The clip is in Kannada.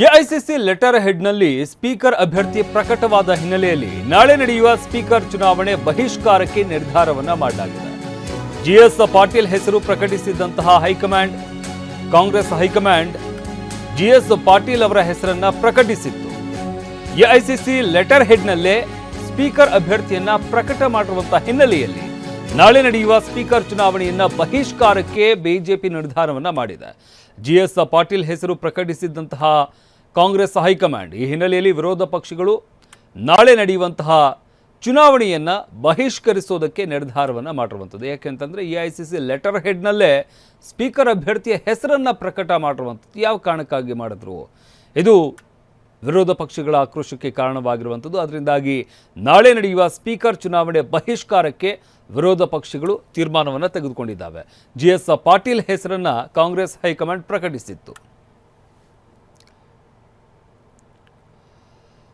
ಎಐಸಿಸಿ ಲೆಟರ್ ಹೆಡ್ನಲ್ಲಿ ಸ್ಪೀಕರ್ ಅಭ್ಯರ್ಥಿ ಪ್ರಕಟವಾದ ಹಿನ್ನೆಲೆಯಲ್ಲಿ ನಾಳೆ ನಡೆಯುವ ಸ್ಪೀಕರ್ ಚುನಾವಣೆ ಬಹಿಷ್ಕಾರಕ್ಕೆ ನಿರ್ಧಾರವನ್ನ ಮಾಡಲಾಗಿದೆ. ಜಿಎಸ್ ಪಾಟೀಲ್ ಹೆಸರು ಪ್ರಕಟಿಸಿದಂತಹ high command, Congress high command GS Patil ಅವರ ಹೆಸರನ್ನ ಪ್ರಕಟಿಸಿತ್ತು. ಎಐಸಿಸಿ ಲೆಟರ್ ಹೆಡ್ನಲ್ಲೇ ಸ್ಪೀಕರ್ ಅಭ್ಯರ್ಥಿಯನ್ನ ಪ್ರಕಟ ಮಾಡಿರುವಂತಹ ಹಿನ್ನೆಲೆಯಲ್ಲಿ ನಾಳೆ ನಡೆಯುವ ಸ್ಪೀಕರ್ ಚುನಾವಣೆಯನ್ನ ಬಹಿಷ್ಕಾರಕ್ಕೆ ಬಿಜೆಪಿ ನಿರ್ಧಾರವನ್ನ ಮಾಡಿದೆ. ಜಿಎಸ್ ಪಾಟೀಲ್ ಹೆಸರು ಪ್ರಕಟಿಸಿದಂತಹ ಕಾಂಗ್ರೆಸ್ ಹೈಕಮಾಂಡ್ ಈ ಹಿನ್ನೆಲೆಯಲ್ಲಿ ವಿರೋಧ ಪಕ್ಷಗಳು ನಾಳೆ ನಡೆಯುವಂತಹ ಚುನಾವಣೆಯನ್ನು ಬಹಿಷ್ಕರಿಸೋದಕ್ಕೆ ನಿರ್ಧಾರವನ್ನು ಮಾಡಿರುವಂಥದ್ದು. ಯಾಕೆಂತಂದರೆ ಎಐಸಿಸಿ ಲೆಟರ್ ಹೆಡ್ನಲ್ಲೇ ಸ್ಪೀಕರ್ ಅಭ್ಯರ್ಥಿಯ ಹೆಸರನ್ನು ಪ್ರಕಟ ಮಾಡಿರುವಂಥದ್ದು ಯಾವ ಕಾರಣಕ್ಕಾಗಿ ಮಾಡಿದ್ರು, ಇದು ವಿರೋಧ ಪಕ್ಷಗಳ ಆಕ್ರೋಶಕ್ಕೆ ಕಾರಣವಾಗಿರುವಂಥದ್ದು. ಅದರಿಂದಾಗಿ ನಾಳೆ ನಡೆಯುವ ಸ್ಪೀಕರ್ ಚುನಾವಣೆ ಬಹಿಷ್ಕಾರಕ್ಕೆ ವಿರೋಧ ಪಕ್ಷಗಳು ತೀರ್ಮಾನವನ್ನು ತೆಗೆದುಕೊಂಡಿದ್ದಾವೆ. ಜಿಎಸ್ ಪಾಟೀಲ್ ಹೆಸರನ್ನು ಕಾಂಗ್ರೆಸ್ ಹೈಕಮಾಂಡ್ ಪ್ರಕಟಿಸಿತ್ತು.